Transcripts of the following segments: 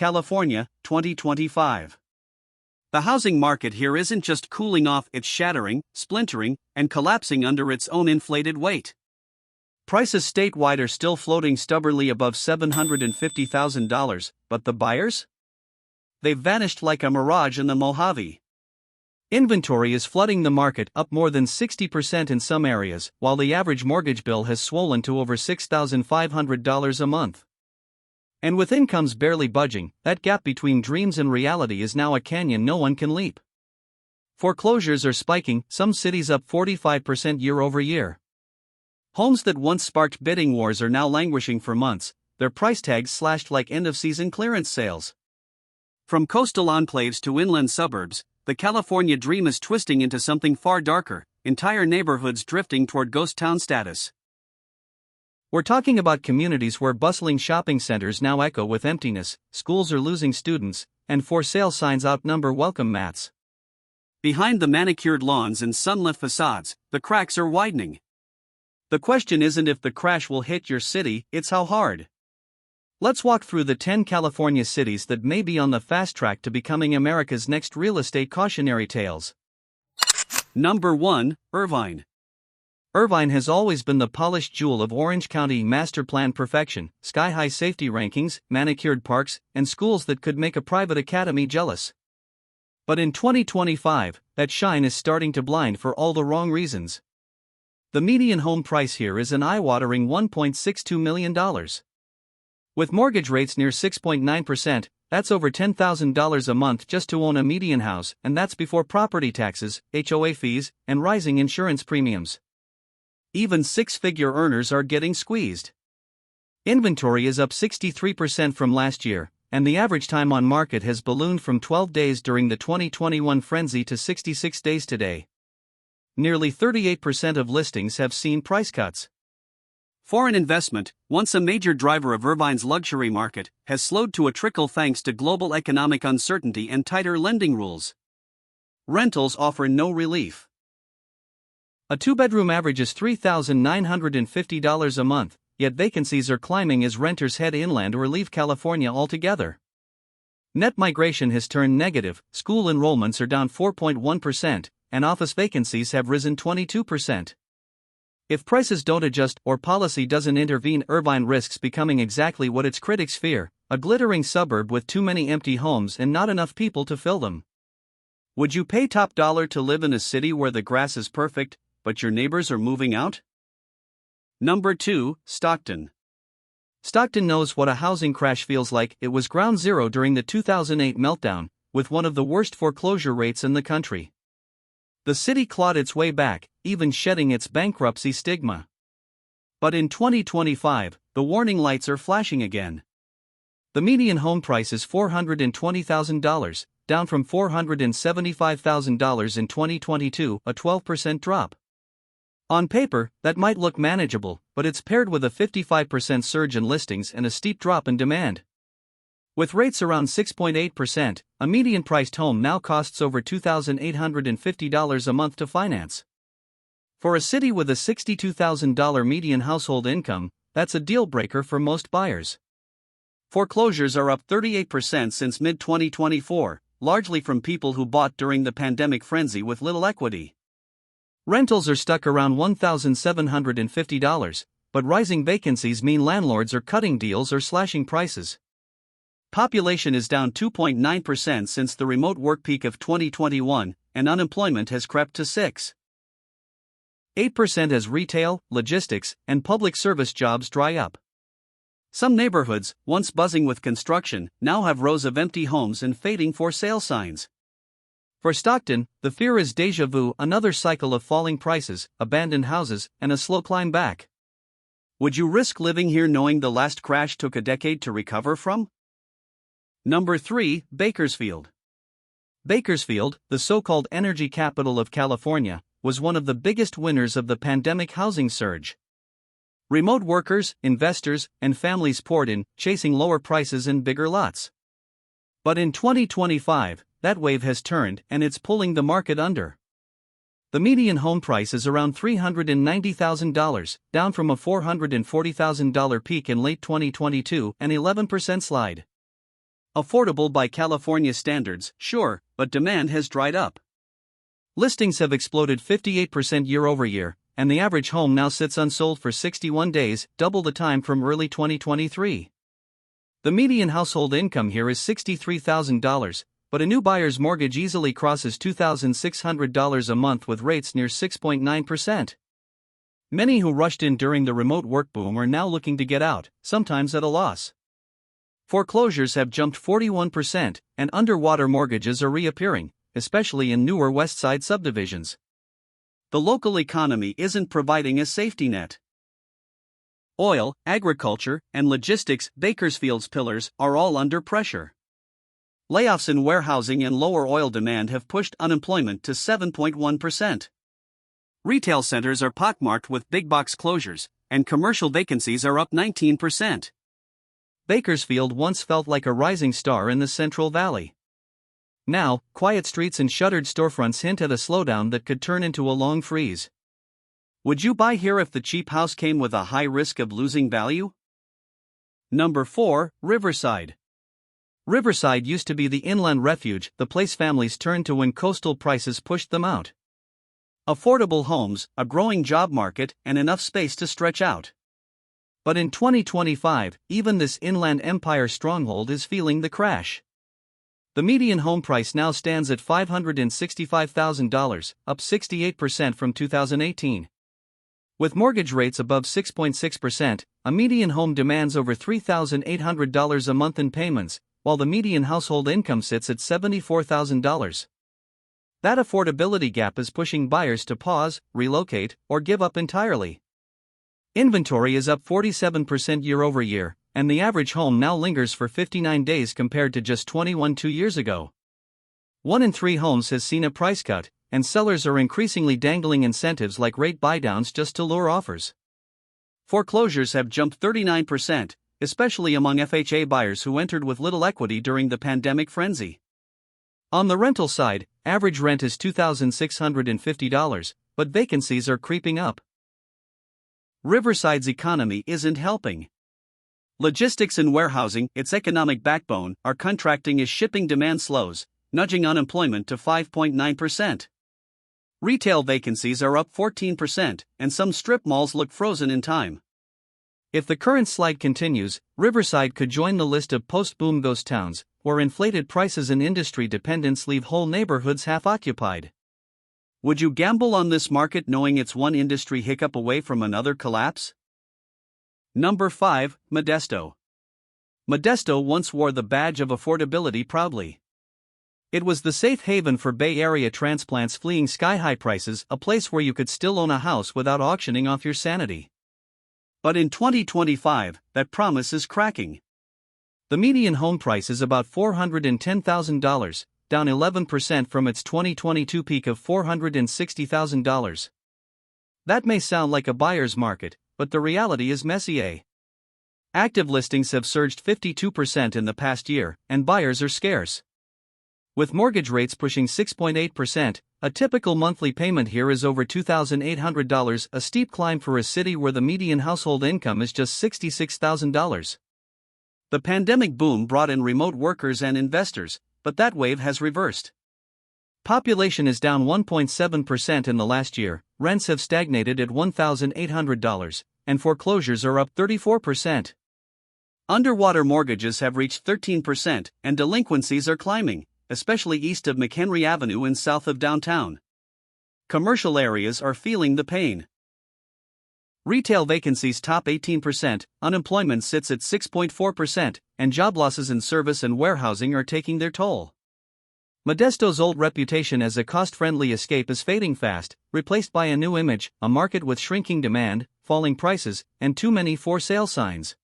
California, 2025. The housing market here isn't just cooling off, it's shattering, splintering, and collapsing under its own inflated weight. Prices statewide are still floating stubbornly above $750,000, but the buyers? They've vanished like a mirage in the Mojave. Inventory is flooding the market, up more than 60% in some areas, while the average mortgage bill has swollen to over $6,500 a month. And with incomes barely budging, that gap between dreams and reality is now a canyon no one can leap. Foreclosures are spiking, some cities up 45% year over year. Homes that once sparked bidding wars are now languishing for months, their price tags slashed like end-of-season clearance sales. From coastal enclaves to inland suburbs, the California dream is twisting into something far darker, entire neighborhoods drifting toward ghost town status. We're talking about communities where bustling shopping centers now echo with emptiness, schools are losing students, and for sale signs outnumber welcome mats. Behind the manicured lawns and sunlit facades, the cracks are widening. The question isn't if the crash will hit your city, it's how hard. Let's walk through the 10 California cities that may be on the fast track to becoming America's next real estate cautionary tales. Number 1, Irvine. Irvine has always been the polished jewel of Orange County master plan perfection, sky-high safety rankings, manicured parks, and schools that could make a private academy jealous. But in 2025, that shine is starting to blind for all the wrong reasons. The median home price here is an eye-watering $1.62 million. With mortgage rates near 6.9%, that's over $10,000 a month just to own a median house, and that's before property taxes, HOA fees, and rising insurance premiums. Even six-figure earners are getting squeezed. Inventory is up 63% from last year, and the average time on market has ballooned from 12 days during the 2021 frenzy to 66 days today. Nearly 38% of listings have seen price cuts. Foreign investment, once a major driver of Irvine's luxury market, has slowed to a trickle thanks to global economic uncertainty and tighter lending rules. Rentals offer no relief. A two-bedroom averages $3,950 a month, yet vacancies are climbing as renters head inland or leave California altogether. Net migration has turned negative, school enrollments are down 4.1%, and office vacancies have risen 22%. If prices don't adjust or policy doesn't intervene, Irvine risks becoming exactly what its critics fear, a glittering suburb with too many empty homes and not enough people to fill them. Would you pay top dollar to live in a city where the grass is perfect, but your neighbors are moving out? Number 2, Stockton. Stockton knows what a housing crash feels like. It was ground zero during the 2008 meltdown, with one of the worst foreclosure rates in the country. The city clawed its way back, even shedding its bankruptcy stigma. But in 2025, the warning lights are flashing again. The median home price is $420,000, down from $475,000 in 2022, a 12% drop. On paper, that might look manageable, but it's paired with a 55% surge in listings and a steep drop in demand. With rates around 6.8%, a median-priced home now costs over $2,850 a month to finance. For a city with a $62,000 median household income, that's a deal-breaker for most buyers. Foreclosures are up 38% since mid-2024, largely from people who bought during the pandemic frenzy with little equity. Rentals are stuck around $1,750, but rising vacancies mean landlords are cutting deals or slashing prices. Population is down 2.9% since the remote work peak of 2021, and unemployment has crept to 6.8% as retail, logistics, and public service jobs dry up. Some neighborhoods, once buzzing with construction, now have rows of empty homes and fading for sale signs. For Stockton, the fear is déjà vu, another cycle of falling prices, abandoned houses, and a slow climb back. Would you risk living here knowing the last crash took a decade to recover from? Number 3, Bakersfield. Bakersfield, the so-called energy capital of California, was one of the biggest winners of the pandemic housing surge. Remote workers, investors, and families poured in, chasing lower prices and bigger lots. But in 2025, that wave has turned and it's pulling the market under. The median home price is around $390,000, down from a $440,000 peak in late 2022, an 11% slide. Affordable by California standards, sure, but demand has dried up. Listings have exploded 58% year over year, and the average home now sits unsold for 61 days, double the time from early 2023. The median household income here is $63,000, but a new buyer's mortgage easily crosses $2,600 a month with rates near 6.9%. Many who rushed in during the remote work boom are now looking to get out, sometimes at a loss. Foreclosures have jumped 41%, and underwater mortgages are reappearing, especially in newer West Side subdivisions. The local economy isn't providing a safety net. Oil, agriculture, and logistics, Bakersfield's pillars, are all under pressure. Layoffs in warehousing and lower oil demand have pushed unemployment to 7.1%. Retail centers are pockmarked with big box closures, and commercial vacancies are up 19%. Bakersfield once felt like a rising star in the Central Valley. Now, quiet streets and shuttered storefronts hint at a slowdown that could turn into a long freeze. Would you buy here if the cheap house came with a high risk of losing value? Number 4, Riverside. Riverside used to be the inland refuge, the place families turned to when coastal prices pushed them out. Affordable homes, a growing job market, and enough space to stretch out. But in 2025, even this inland empire stronghold is feeling the crash. The median home price now stands at $565,000, up 68% from 2018. With mortgage rates above 6.6%, a median home demands over $3,800 a month in payments, while the median household income sits at $74,000. That affordability gap is pushing buyers to pause, relocate, or give up entirely. Inventory is up 47% year over year, and the average home now lingers for 59 days compared to just 21 2 years ago. 1 in 3 homes has seen a price cut, and sellers are increasingly dangling incentives like rate buydowns just to lure offers. Foreclosures have jumped 39%, especially among FHA buyers who entered with little equity during the pandemic frenzy. On the rental side, average rent is $2,650, but vacancies are creeping up. Riverside's economy isn't helping. Logistics and warehousing, its economic backbone, are contracting as shipping demand slows, nudging unemployment to 5.9%. Retail vacancies are up 14%, and some strip malls look frozen in time. If the current slide continues, Riverside could join the list of post-boom ghost towns, where inflated prices and industry dependence leave whole neighborhoods half-occupied. Would you gamble on this market knowing it's one industry hiccup away from another collapse? Number 5, Modesto. Modesto once wore the badge of affordability proudly. It was the safe haven for Bay Area transplants fleeing sky-high prices, a place where you could still own a house without auctioning off your sanity. But in 2025, that promise is cracking. The median home price is about $410,000, down 11% from its 2022 peak of $460,000. That may sound like a buyer's market, but the reality is messy. Active listings have surged 52% in the past year, and buyers are scarce. With mortgage rates pushing 6.8%, a typical monthly payment here is over $2,800, a steep climb for a city where the median household income is just $66,000. The pandemic boom brought in remote workers and investors, but that wave has reversed. Population is down 1.7% in the last year, rents have stagnated at $1,800, and foreclosures are up 34%. Underwater mortgages have reached 13%, and delinquencies are climbing, especially east of McHenry Avenue and south of downtown. Commercial areas are feeling the pain. Retail vacancies top 18%, unemployment sits at 6.4%, and job losses in service and warehousing are taking their toll. Modesto's old reputation as a cost-friendly escape is fading fast, replaced by a new image, a market with shrinking demand, falling prices, and too many for-sale signs.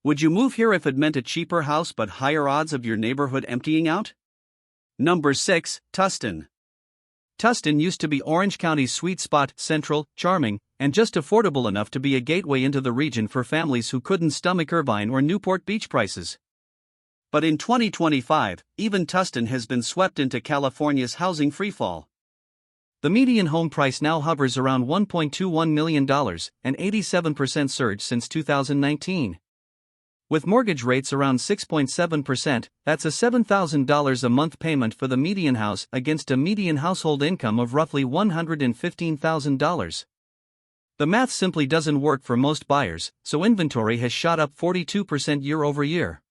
Would you move here if it meant a cheaper house but higher odds of your neighborhood emptying out? Number 6, Tustin. Tustin used to be Orange County's sweet spot, central, charming, and just affordable enough to be a gateway into the region for families who couldn't stomach Irvine or Newport Beach prices. But in 2025, even Tustin has been swept into California's housing freefall. The median home price now hovers around $1.21 million, an 87% surge since 2019. With mortgage rates around 6.7%, that's a $7,000 a month payment for the median house against a median household income of roughly $115,000. The math simply doesn't work for most buyers, so inventory has shot up 42% year over year.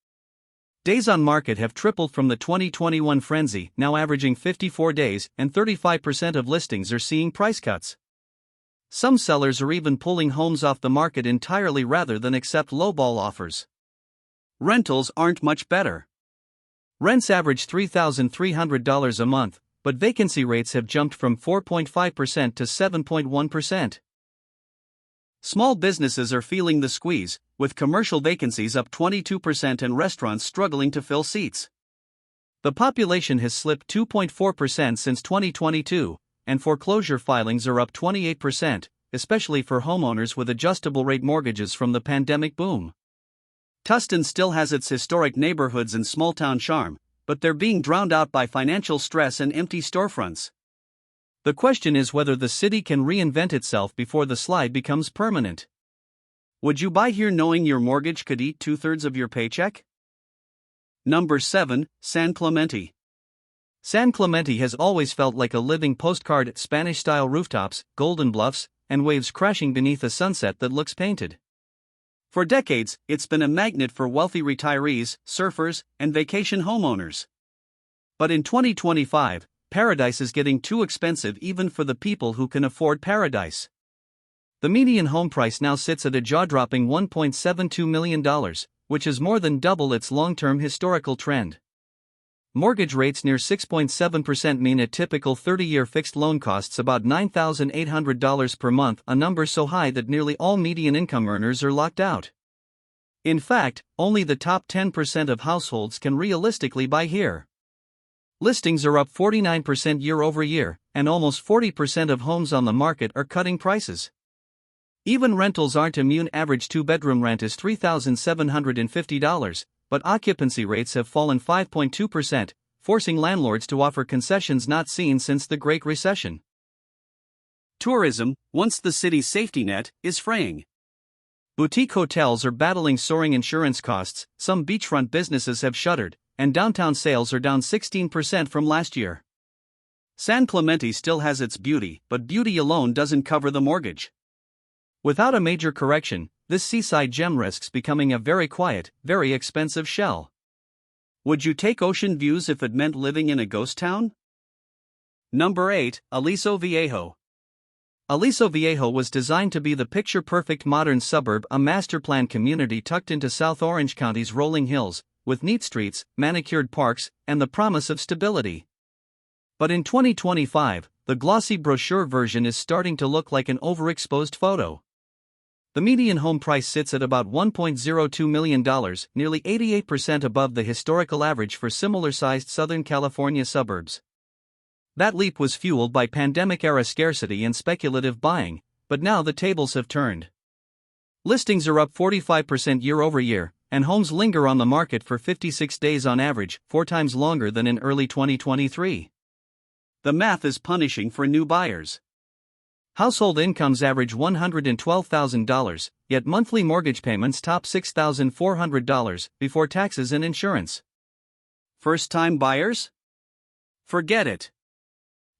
Days on market have tripled from the 2021 frenzy, now averaging 54 days, and 35% of listings are seeing price cuts. Some sellers are even pulling homes off the market entirely rather than accept lowball offers. Rentals aren't much better. Rents average $3,300 a month, but vacancy rates have jumped from 4.5% to 7.1%. Small businesses are feeling the squeeze, with commercial vacancies up 22% and restaurants struggling to fill seats. The population has slipped 2.4% since 2022, and foreclosure filings are up 28%, especially for homeowners with adjustable-rate mortgages from the pandemic boom. Tustin still has its historic neighborhoods and small-town charm, but they're being drowned out by financial stress and empty storefronts. The question is whether the city can reinvent itself before the slide becomes permanent. Would you buy here knowing your mortgage could eat 2/3 of your paycheck? Number 7, San Clemente. San Clemente has always felt like a living postcard: Spanish-style rooftops, golden bluffs, and waves crashing beneath a sunset that looks painted. For decades, it's been a magnet for wealthy retirees, surfers, and vacation homeowners. But in 2025, paradise is getting too expensive even for the people who can afford paradise. The median home price now sits at a jaw-dropping $1.72 million, which is more than double its long-term historical trend. Mortgage rates near 6.7% mean a typical 30-year fixed loan costs about $9,800 per month, a number so high that nearly all median income earners are locked out. In fact, only the top 10% of households can realistically buy here. Listings are up 49% year over year, and almost 40% of homes on the market are cutting prices. Even rentals aren't immune. Average two-bedroom rent is $3,750, but occupancy rates have fallen 5.2%, forcing landlords to offer concessions not seen since the Great Recession. Tourism, once the city's safety net, is fraying. Boutique hotels are battling soaring insurance costs, some beachfront businesses have shuttered, and downtown sales are down 16% from last year. San Clemente still has its beauty, but beauty alone doesn't cover the mortgage. Without a major correction, this seaside gem risks becoming a very quiet, very expensive shell. Would you take ocean views if it meant living in a ghost town? Number 8, Aliso Viejo. Aliso Viejo was designed to be the picture-perfect modern suburb, a master-planned community tucked into South Orange County's rolling hills, with neat streets, manicured parks, and the promise of stability. But in 2025, the glossy brochure version is starting to look like an overexposed photo. The median home price sits at about $1.02 million, nearly 88% above the historical average for similar-sized Southern California suburbs. That leap was fueled by pandemic-era scarcity and speculative buying, but now the tables have turned. Listings are up 45% year over year, and homes linger on the market for 56 days on average, 4 times longer than in early 2023. The math is punishing for new buyers. Household incomes average $112,000, yet monthly mortgage payments top $6,400 before taxes and insurance. First-time buyers? Forget it.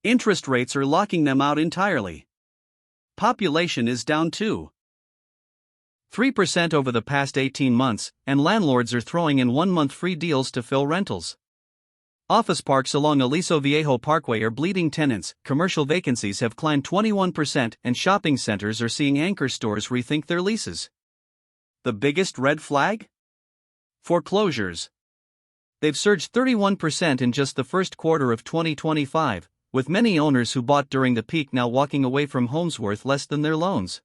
Interest rates are locking them out entirely. Population is down 3% over the past 18 months, and landlords are throwing in 1-month free deals to fill rentals. Office parks along Aliso Viejo Parkway are bleeding tenants, commercial vacancies have climbed 21%, and shopping centers are seeing anchor stores rethink their leases. The biggest red flag? Foreclosures. They've surged 31% in just the first quarter of 2025, with many owners who bought during the peak now walking away from homes worth less than their loans.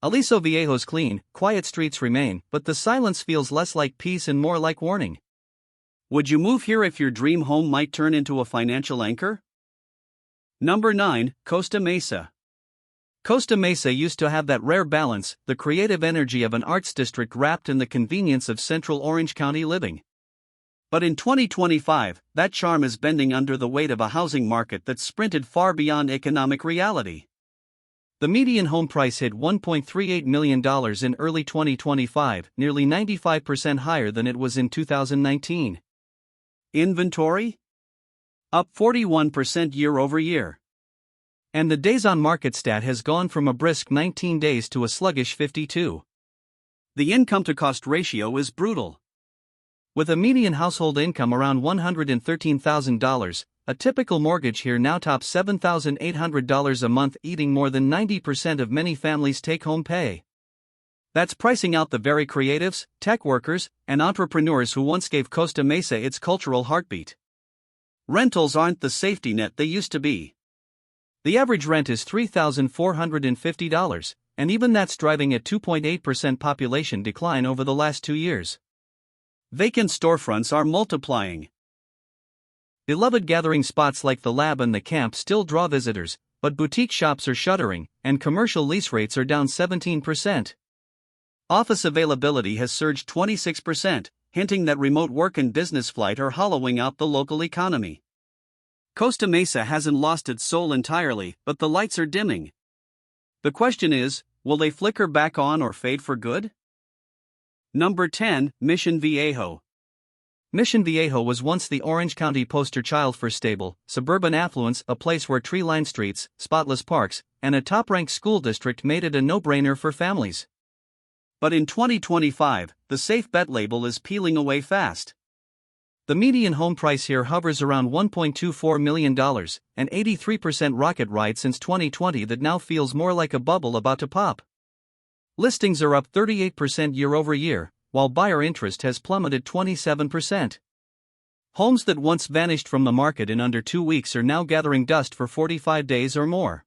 Aliso Viejo's clean, quiet streets remain, but the silence feels less like peace and more like warning. Would you move here if your dream home might turn into a financial anchor? Number 9, Costa Mesa. Costa Mesa used to have that rare balance, the creative energy of an arts district wrapped in the convenience of central Orange County living. But in 2025, that charm is bending under the weight of a housing market that's sprinted far beyond economic reality. The median home price hit $1.38 million in early 2025, nearly 95% higher than it was in 2019. Inventory? Up 41% year over year. And the days on market stat has gone from a brisk 19 days to a sluggish 52. The income to cost ratio is brutal. With a median household income around $113,000, a typical mortgage here now tops $7,800 a month, eating more than 90% of many families' take-home pay. That's pricing out the very creatives, tech workers, and entrepreneurs who once gave Costa Mesa its cultural heartbeat. Rentals aren't the safety net they used to be. The average rent is $3,450, and even that's driving a 2.8% population decline over the last 2 years. Vacant storefronts are multiplying. Beloved gathering spots like the Lab and the Camp still draw visitors, but boutique shops are shuttering, and commercial lease rates are down 17%. Office availability has surged 26%, hinting that remote work and business flight are hollowing out the local economy. Costa Mesa hasn't lost its soul entirely, but the lights are dimming. The question is, will they flicker back on or fade for good? Number 10, Mission Viejo. Mission Viejo was once the Orange County poster child for stable, suburban affluence, a place where tree-lined streets, spotless parks, and a top-ranked school district made it a no-brainer for families. But in 2025, the safe bet label is peeling away fast. The median home price here hovers around $1.24 million, an 83% rocket ride since 2020 that now feels more like a bubble about to pop. Listings are up 38% year over year, while buyer interest has plummeted 27%. Homes that once vanished from the market in under 2 weeks are now gathering dust for 45 days or more.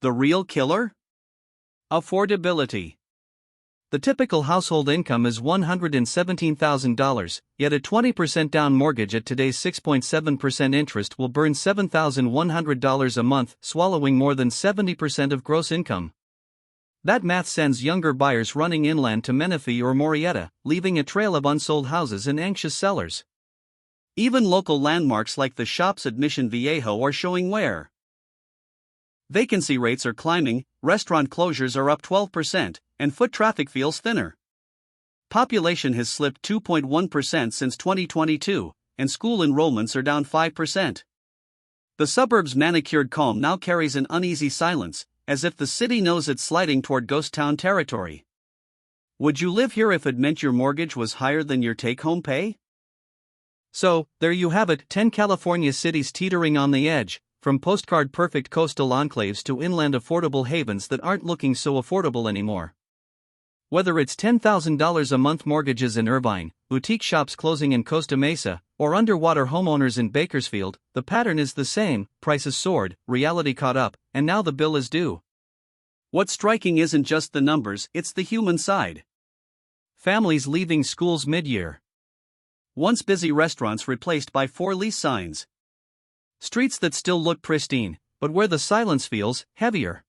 The real killer? Affordability. The typical household income is $117,000, yet a 20% down mortgage at today's 6.7% interest will burn $7,100 a month, swallowing more than 70% of gross income. That math sends younger buyers running inland to Menifee or Murrieta, leaving a trail of unsold houses and anxious sellers. Even local landmarks like the shops at Mission Viejo are showing wear. Vacancy rates are climbing, restaurant closures are up 12%, and foot traffic feels thinner. Population has slipped 2.1% since 2022, and school enrollments are down 5%. The suburbs' manicured calm now carries an uneasy silence, as if the city knows it's sliding toward ghost town territory. Would you live here if it meant your mortgage was higher than your take-home pay? So, there you have it, 10 California cities teetering on the edge, from postcard-perfect coastal enclaves to inland affordable havens that aren't looking so affordable anymore. Whether it's $10,000 a month mortgages in Irvine, boutique shops closing in Costa Mesa, or underwater homeowners in Bakersfield, the pattern is the same: prices soared, reality caught up, and now the bill is due. What's striking isn't just the numbers, it's the human side. Families leaving schools mid-year. Once busy restaurants replaced by 4 lease signs. Streets that still look pristine, but where the silence feels heavier.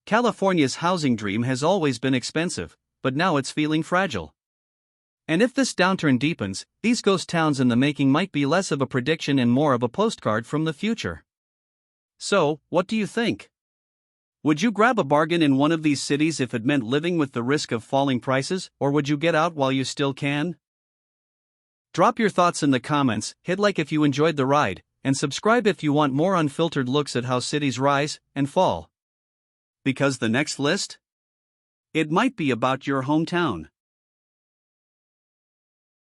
California's housing dream has always been expensive, but now it's feeling fragile. And if this downturn deepens, these ghost towns in the making might be less of a prediction and more of a postcard from the future. So, what do you think? Would you grab a bargain in one of these cities if it meant living with the risk of falling prices, or would you get out while you still can? Drop your thoughts in the comments, hit like if you enjoyed the ride, and subscribe if you want more unfiltered looks at how cities rise and fall. Because the next list? It might be about your hometown.